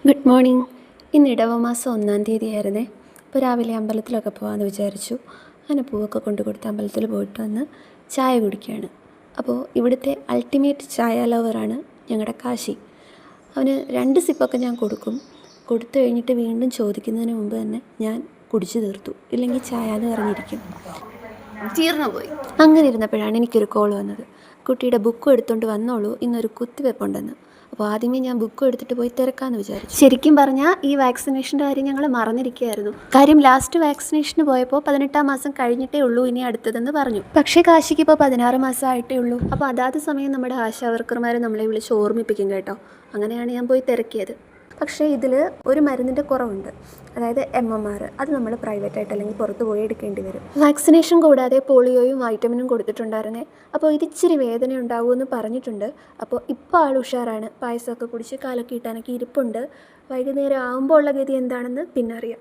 Good morning. ഇന്ന് ഇടവമാസം 1-ാം തീയതിയായിരുന്നേ. അപ്പോൾ രാവിലെ അമ്പലത്തിലൊക്കെ പോകാമെന്ന് വിചാരിച്ചു. അങ്ങനെ പൂവൊക്കെ കൊണ്ട് കൊടുത്ത് അമ്പലത്തിൽ പോയിട്ട് വന്ന് ചായ കുടിക്കുകയാണ്. അപ്പോൾ ഇവിടുത്തെ അൾട്ടിമേറ്റ് ചായ ലവറാണ് ഞങ്ങളുടെ കാശി. അവന് 2 സിപ്പൊക്കെ ഞാൻ കൊടുത്തു കഴിഞ്ഞിട്ട് വീണ്ടും ചോദിക്കുന്നതിന് മുമ്പ് തന്നെ ഞാൻ കുടിച്ചു തീർത്തു. ഇല്ലെങ്കിൽ ചായ എന്ന് പറഞ്ഞിരിക്കും. തീർന്നു പോയി. അങ്ങനെ ഇരുന്നപ്പോഴാണ് എനിക്കൊരു കോൾ വന്നത്. കുട്ടിയുടെ ബുക്കും എടുത്തുകൊണ്ട് വന്നോളൂ, ഇന്നൊരു കുത്തിവെപ്പുണ്ടെന്ന്. അപ്പോൾ ആദ്യമേ ഞാൻ ബുക്കും എടുത്തിട്ട് പോയി തിരക്കാമെന്ന് വിചാരിച്ചു. ശരിക്കും പറഞ്ഞാൽ ഈ വാക്സിനേഷൻ്റെ കാര്യം ഞങ്ങൾ മറന്നിരിക്കുകയായിരുന്നു. കാര്യം ലാസ്റ്റ് വാക്സിനേഷന് പോയപ്പോൾ 18-ാം മാസം കഴിഞ്ഞിട്ടേ ഉള്ളൂ ഇനി അടുത്തതെന്ന് പറഞ്ഞു. പക്ഷേ കാശിക്ക് ഇപ്പോൾ 16 മാസം ആയിട്ടേ ഉള്ളൂ. അപ്പോൾ അതാത് സമയം നമ്മുടെ ആശാവർക്കർമാർ നമ്മളെ വിളിച്ച് ഓർമ്മിപ്പിക്കും കേട്ടോ. അങ്ങനെയാണ് ഞാൻ പോയി തിരക്കിയത്. പക്ഷേ ഇതിൽ ഒരു മരുന്നിൻ്റെ കുറവുണ്ട്, അതായത് MMR. അത് നമ്മൾ പ്രൈവറ്റായിട്ട് അല്ലെങ്കിൽ പുറത്ത് പോയി എടുക്കേണ്ടി വരും. വാക്സിനേഷൻ കൂടാതെ പോളിയോയും വൈറ്റമിനും കൊടുത്തിട്ടുണ്ടായിരുന്നേ. അപ്പോൾ ഇതിച്ചിരി വേദന ഉണ്ടാകുമെന്ന് പറഞ്ഞിട്ടുണ്ട്. അപ്പോൾ ഇപ്പോൾ ആൾ ഉഷാറാണ്. പായസമൊക്കെ കുടിച്ച് കാലൊക്കെ ഇട്ടാനൊക്കെ ഇരിപ്പുണ്ട്. വൈകുന്നേരം ആകുമ്പോൾ ഉള്ള ഗതി എന്താണെന്ന് പിന്നെ അറിയാം.